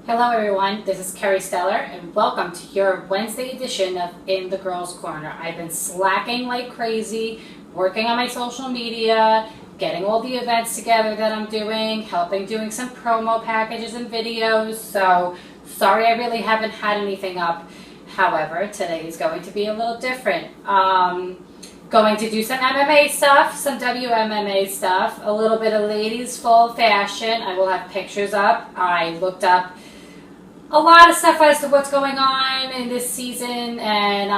Hello everyone, this is Kerry Stellar and welcome to your Wednesday edition of In the Girls Corner. I've been slacking like crazy, working on my social media, getting all the events together that I'm doing, helping doing some promo packages and videos, so sorry I really haven't had anything up. However, today is going to be a little different. Going to do some MMA stuff, some WMMA stuff, a little bit of ladies full fashion. I will have pictures up. I looked up a lot of stuff as to what's going on in this season, and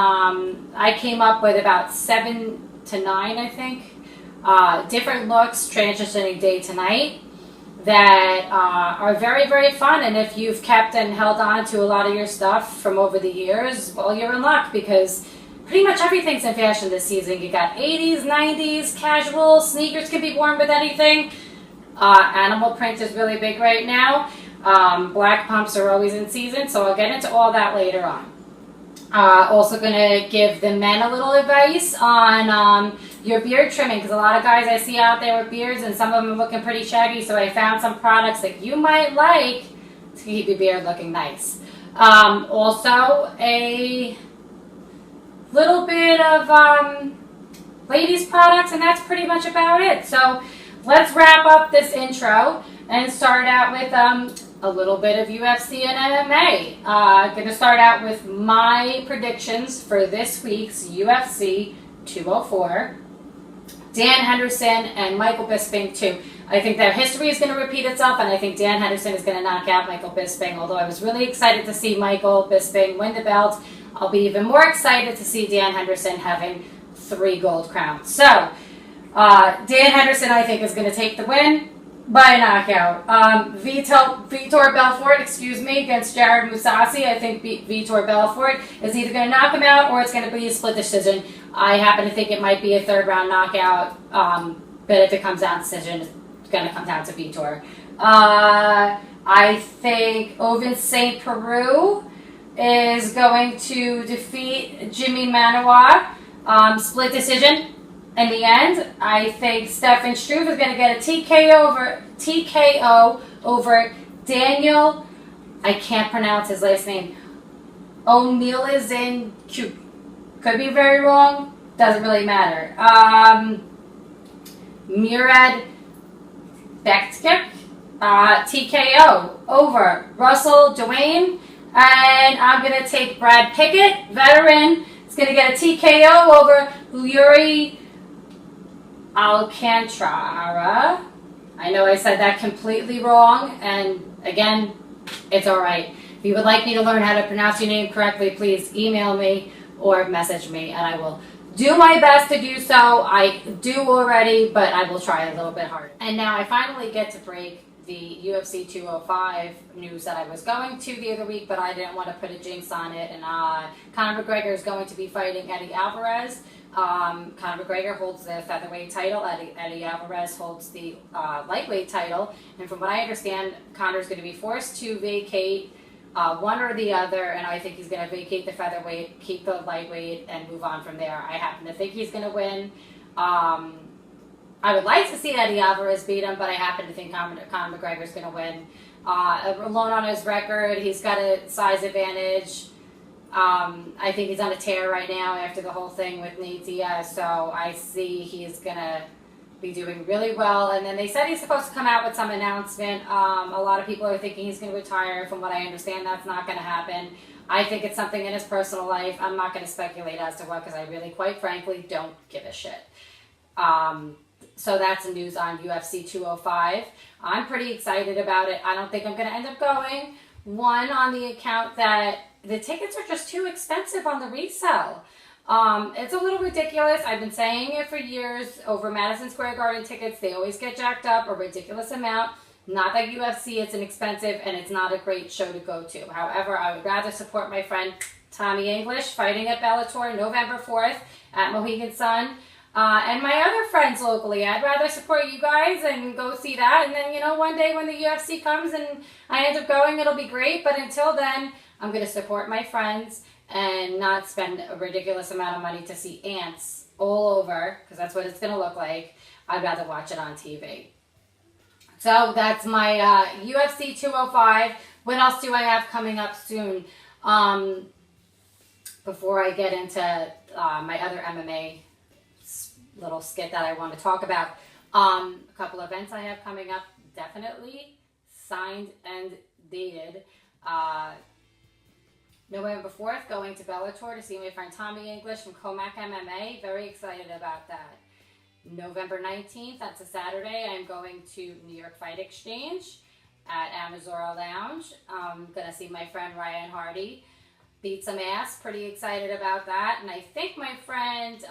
I came up with about 7 to 9, I think, different looks transitioning day to night that are very, very fun. And if you've kept and held on to a lot of your stuff from over the years, well, you're in luck, because pretty much everything's in fashion this season. You got 80s, 90s, casual, sneakers can be worn with anything. Animal print is really big right now. Black pumps are always in season, so I'll get into all that later on. Also going to give the men a little advice on your beard trimming, because a lot of guys I see out there with beards and some of them are looking pretty shaggy, so I found some products that you might like to keep your beard looking nice. Also a little bit of ladies products, and that's pretty much about it. So let's wrap up this intro and start out with a little bit of UFC and MMA. Going to start out with my predictions for this week's UFC 204. Dan Henderson and Michael Bisping too. I think that history is going to repeat itself, and I think Dan Henderson is going to knock out Michael Bisping, although I was really excited to see Michael Bisping win the belt. I'll be even more excited to see Dan Henderson having 3 gold crowns. So, Dan Henderson, I think, is going to take the win by knockout. Vitor Belfort, against Jared Mousasi. I think Vitor Belfort is either going to knock him out or it's going to be a split decision. I happen to think it might be a 3rd round knockout, but if it comes down to decision, it's going to come down to Vitor. I think Ovin St. Peru is going to defeat Jimmy Manoa, split decision. In the end, I think Stefan Struve is going to get a TKO over Daniel, I can't pronounce his last name, O'Neillizin. Could be very wrong, doesn't really matter. Murad Bektik, TKO over Russell Dwayne. And I'm going to take Brad Pickett, veteran. It's going to get a TKO over Yuri Alcantara. I know I said that completely wrong, and again, it's alright. If you would like me to learn how to pronounce your name correctly, please email me or message me, and I will do my best to do so. I do already, but I will try a little bit harder. And now I finally get to break the UFC 205 news that I was going to the other week, but I didn't want to put a jinx on it. And Conor McGregor is going to be fighting Eddie Alvarez. Conor McGregor holds the featherweight title. Eddie Alvarez holds the lightweight title. And from what I understand, Conor's going to be forced to vacate one or the other, and I think he's going to vacate the featherweight, keep the lightweight, and move on from there. I happen to think he's going to win. I would like to see Eddie Alvarez beat him, but I happen to think Conor McGregor's going to win. Alone on his record, he's got a size advantage. I think he's on a tear right now after the whole thing with Nate Diaz, so I see he's going to be doing really well. And then they said he's supposed to come out with some announcement. A lot of people are thinking he's going to retire. From what I understand, that's not going to happen. I think it's something in his personal life. I'm not going to speculate as to what, because I really, quite frankly, don't give a shit. So that's the news on UFC 205. I'm pretty excited about it. I don't think I'm going to end up going. One, on the account that the tickets are just too expensive on the resale. It's a little ridiculous. I've been saying it for years. Over Madison Square Garden tickets, they always get jacked up a ridiculous amount. Not that UFC isn't expensive, and it's not a great show to go to. However, I would rather support my friend Tommy English fighting at BELLATOR November 4th at Mohegan Sun. And my other friends locally. I'd rather support you guys and go see that. And then, you know, one day when the UFC comes and I end up going, it'll be great. But until then, I'm going to support my friends and not spend a ridiculous amount of money to see ants all over, because that's what it's going to look like. I'd rather watch it on TV. So that's my UFC 205 What else do I have coming up soon? Before I get into my other MMA little skit that I want to talk about, a couple events I have coming up, definitely signed and dated. November 4th, going to BELLATOR to see my friend Tommy English from Comac MMA. Very excited about that. November 19th, that's a Saturday, I'm going to New York Fight Exchange at Amazora Lounge. I'm going to see my friend Ryan Hardy beat some ass. Pretty excited about that. And I think my friend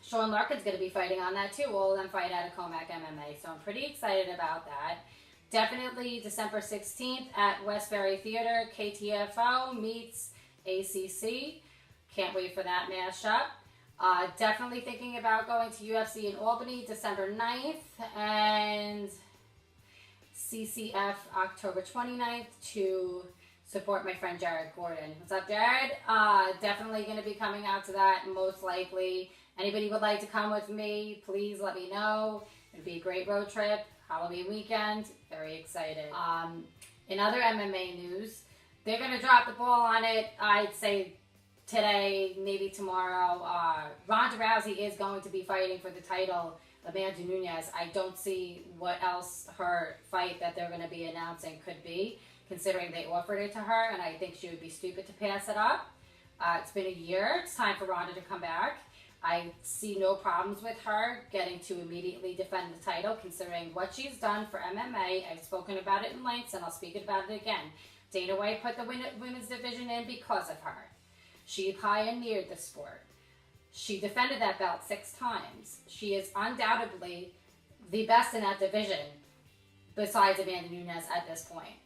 Sean Larkin's going to be fighting on that too. All of them fight out of Comac MMA. So I'm pretty excited about that. Definitely December 16th at Westbury Theater, KTFO meets ACC. Can't wait for that mashup. Definitely thinking about going to UFC in Albany December 9th and CCF October 29th to support my friend Jared Gordon. What's up, Jared? Definitely going to be coming out to that, most likely. Anybody would like to come with me, please let me know. It'd be a great road trip. Halloween weekend. Very excited. In other MMA news, they're going to drop the ball on it, I'd say today, maybe tomorrow. Ronda Rousey is going to be fighting for the title of Amanda Nunes. I don't see what else her fight that they're going to be announcing could be, considering they offered it to her, and I think she would be stupid to pass it up. It's been a year. It's time for Ronda to come back. I see no problems with her getting to immediately defend the title, considering what she's done for MMA. I've spoken about it in lengths, and I'll speak about it again. Dana White put the women's division in because of her. She pioneered the sport. She defended that belt 6 times. She is undoubtedly the best in that division, besides Amanda Nunes at this point.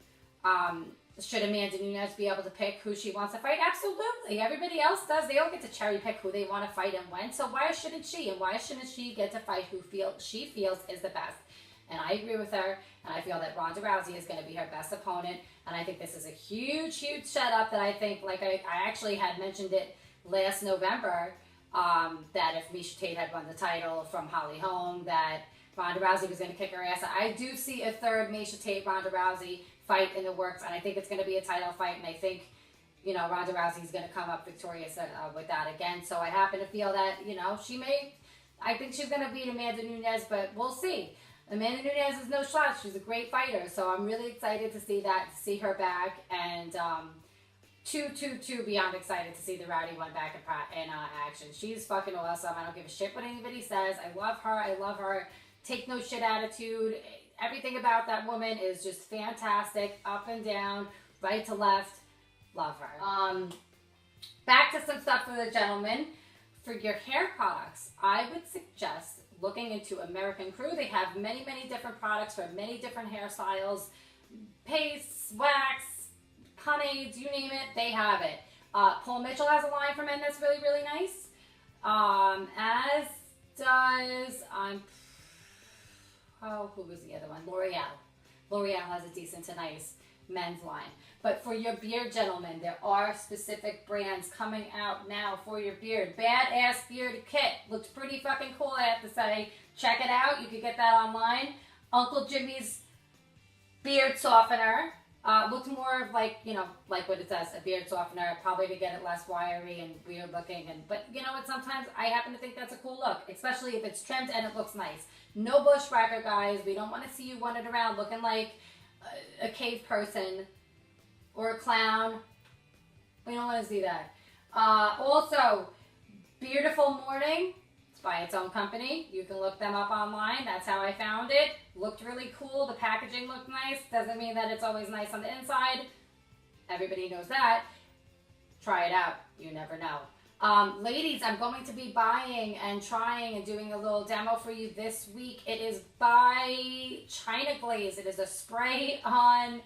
Should Amanda Nunes be able to pick who she wants to fight? Absolutely. Everybody else does. They all get to cherry pick who they want to fight and when. So why shouldn't she? And why shouldn't she get to fight who she feels is the best? And I agree with her. And I feel that Ronda Rousey is going to be her best opponent. And I think this is a huge, huge setup that I think, like I actually had mentioned it last November, that if Miesha Tate had won the title from Holly Holm, that Ronda Rousey was going to kick her ass. I do see a third Miesha Tate, Ronda Rousey fight in the works, and I think it's going to be a title fight, and I think, you know, Ronda Rousey is going to come up victorious with that again. So I happen to feel that, you know, I think she's going to beat Amanda Nunes, but we'll see. Amanda Nunes is no slouch. She's a great fighter, so I'm really excited to see that, to see her back, and beyond excited to see the Rowdy one back in action. She's fucking awesome. I don't give a shit what anybody says. I love her. I love her take no shit attitude. Everything about that woman is just fantastic. Up and down, right to left. Love her. Back to some stuff for the gentlemen. For your hair products, I would suggest looking into American Crew. They have many, many different products for many different hairstyles. Paste, wax, pomades, you name it, they have it. Paul Mitchell has a line for men that's really, really nice. As does, who was the other one? L'Oreal. L'Oreal has a decent to nice men's line. But for your beard, gentlemen, there are specific brands coming out now for your beard. Badass Beard Kit. Looks pretty fucking cool, I have to say. Check it out. You can get that online. Uncle Jimmy's Beard Softener. Looks more of like, you know, like what it says, a beard softener, probably to get it less wiry and weird looking. But you know what, sometimes I happen to think that's a cool look, especially if it's trimmed and it looks nice. No bushwhacker, guys. We don't want to see you running around looking like a cave person or a clown. We don't want to see that. Also, Beautiful Morning. It's by its own company. You can look them up online. That's how I found it. Looked really cool. The packaging looked nice. Doesn't mean that it's always nice on the inside. Everybody knows that. Try it out. You never know. Ladies, I'm going to be buying and trying and doing a little demo for you this week. It is by China Glaze. It is a spray-on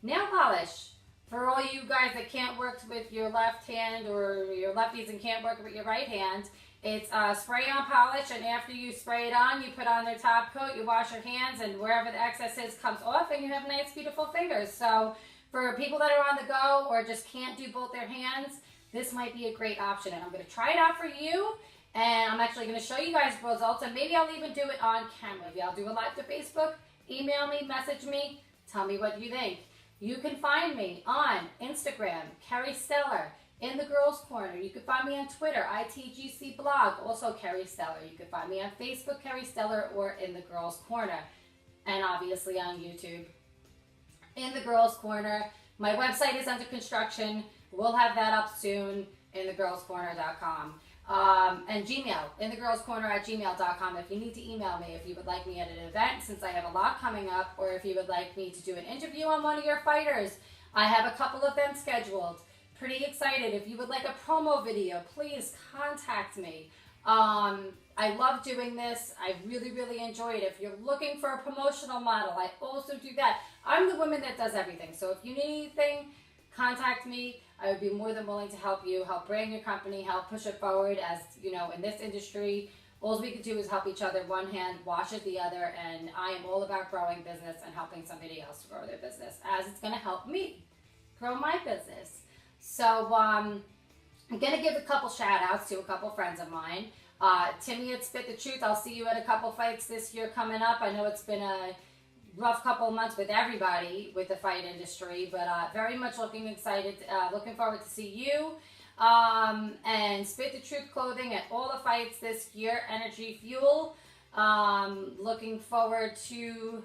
nail polish. For all you guys that can't work with your left hand, or your lefties and can't work with your right hand, it's a spray-on polish, and after you spray it on, you put on their top coat, you wash your hands, and wherever the excess is comes off, and you have nice, beautiful fingers. So for people that are on the go or just can't do both their hands, this might be a great option, and I'm going to try it out for you, and I'm actually going to show you guys results, and maybe I'll even do it on camera. Maybe I'll do a live to Facebook. Email me, message me, tell me what you think. You can find me on Instagram, Kerry Stellar, in the Girls Corner. You can find me on Twitter, ITGC Blog, also Kerry Stellar. You can find me on Facebook, Kerry Stellar, or in the Girls Corner. And obviously on YouTube, in the Girls Corner. My website is under construction. We'll have that up soon, inthegirlscorner.com. And Gmail, inthegirlscorner@gmail.com. If you need to email me, if you would like me at an event, since I have a lot coming up, or if you would like me to do an interview on one of your fighters, I have a couple of them scheduled. Pretty excited. If you would like a promo video, please contact me. I love doing this. I really, really enjoy it. If you're looking for a promotional model, I also do that. I'm the woman that does everything. So if you need anything, contact me. I would be more than willing to help you, help brand your company, help push it forward. As you know, in this industry, all we can do is help each other. One hand washes the other, and I am all about growing business and helping somebody else grow their business, as it's going to help me grow my business. So I'm going to give a couple shout outs to a couple friends of mine. Timmy at Spit the Truth, I'll see you at a couple fights this year coming up. I know it's been a rough couple of months with everybody with the fight industry, but very much looking forward to see you. And Spit the Truth Clothing at all the fights this year, Energy Fuel. Looking forward to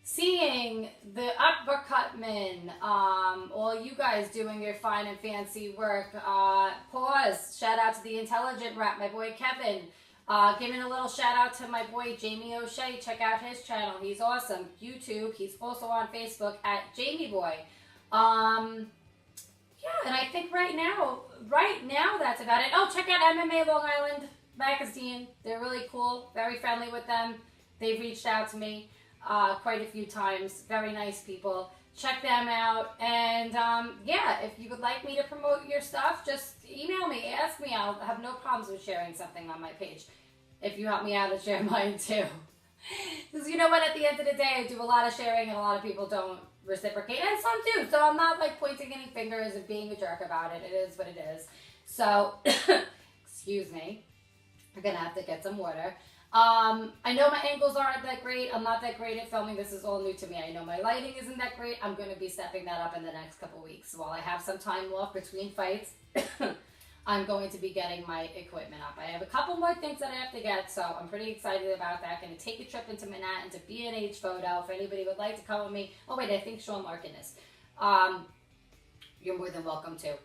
seeing the Uppercutmen, all you guys doing your fine and fancy work. Pause. Shout out to the Intelligent Rap, my boy Kevin. Giving a little shout out to my boy Jamie O'Shea. Check out his channel. He's awesome. YouTube. He's also on Facebook at Jamie Boy. Yeah, and I think right now that's about it. Oh, check out MMA Long Island Magazine. They're really cool. Very friendly with them. They've reached out to me quite a few times. Very nice people. Check them out. And yeah, if you would like me to promote your stuff, just email me, ask me. I'll have no problems with sharing something on my page. If you help me out and share mine too. Because you know what, at the end of the day, I do a lot of sharing and a lot of people don't reciprocate. And some do. So I'm not like pointing any fingers and being a jerk about it. It is what it is. So, excuse me. We're going to have to get some water. I know my angles aren't that great. I'm not that great at filming. This is all new to me. I know my lighting isn't that great. I'm going to be stepping that up in the next couple weeks. While I have some time off between fights, I'm going to be getting my equipment up. I have a couple more things that I have to get, so I'm pretty excited about that. Going to take a trip into Manhattan to B&H Photo. If anybody would like to come with me. Oh, wait, I think Sean Larkin is. You're more than welcome to.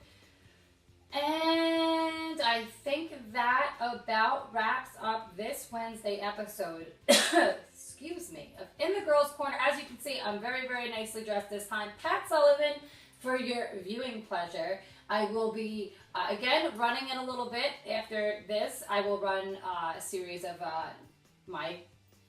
And I think that about wraps up this Wednesday episode, excuse me, of In the Girls Corner. As you can see, I'm very, very nicely dressed this time. Pat Sullivan for your viewing pleasure. I will be, again, running in a little bit after this. I will run a series of my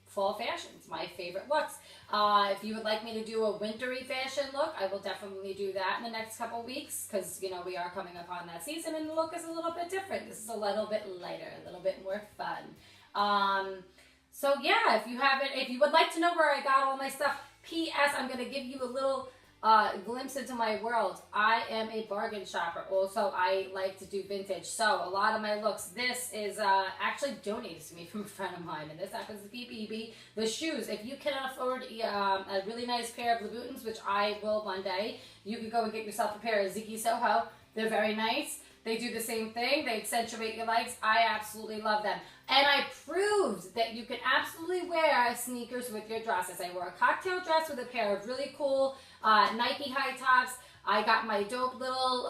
fall fashions, my favorite looks. If you would like me to do a wintry fashion look, I will definitely do that in the next couple weeks, because, you know, we are coming upon that season and the look is a little bit different. This is a little bit lighter, a little bit more fun. So yeah, if you would like to know where I got all my stuff, P.S. I'm going to give you a little glimpse into my world. I am a bargain shopper. Also, I like to do vintage. So a lot of my looks, this is actually donated to me from a friend of mine, and this happens to be BB. The shoes, if you can afford a really nice pair of Louboutins, which I will one day, you can go and get yourself a pair of Ziggy Soho. They're very nice. They do the same thing. They accentuate your legs. I absolutely love them. And I proved that you can absolutely wear sneakers with your dresses. I wore a cocktail dress with a pair of really cool Nike high tops. I got my dope little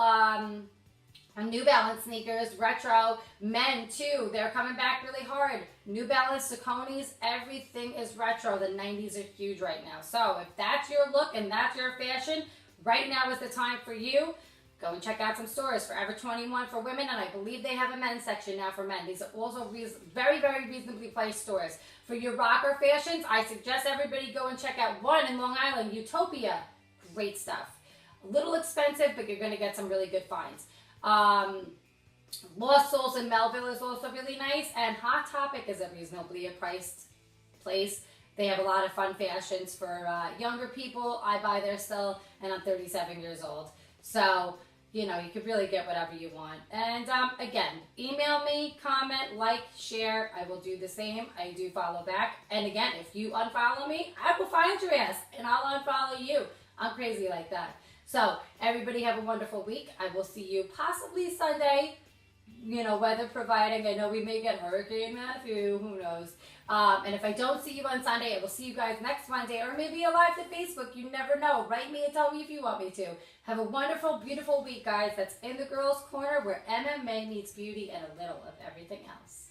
New Balance sneakers, retro. Men too, they're coming back really hard. New Balance Sauconys, everything is retro. The 90s are huge right now. So if that's your look and that's your fashion, right now is the time for you. Go and check out some stores. Forever 21 for women, and I believe they have a men's section now for men. These are also very, very reasonably priced stores. For your rocker fashions, I suggest everybody go and check out one in Long Island, Utopia. Great stuff. A little expensive, but you're going to get some really good finds. Lost Souls in Melville is also really nice, and Hot Topic is a reasonably priced place. They have a lot of fun fashions for younger people. I buy there still, and I'm 37 years old. So, you know, you could really get whatever you want. And again, email me, comment, like, share. I will do the same. I do follow back. And again, if you unfollow me, I will find your ass and I'll unfollow you. I'm crazy like that. So everybody have a wonderful week. I will see you possibly Sunday, you know, weather providing. I know we may get Hurricane Matthew, who knows. And if I don't see you on Sunday, I will see you guys next Monday, or maybe a live to Facebook. You never know. Write me and tell me if you want me to. Have a wonderful, beautiful week, guys. That's In the Girls Corner, where MMA meets beauty and a little of everything else.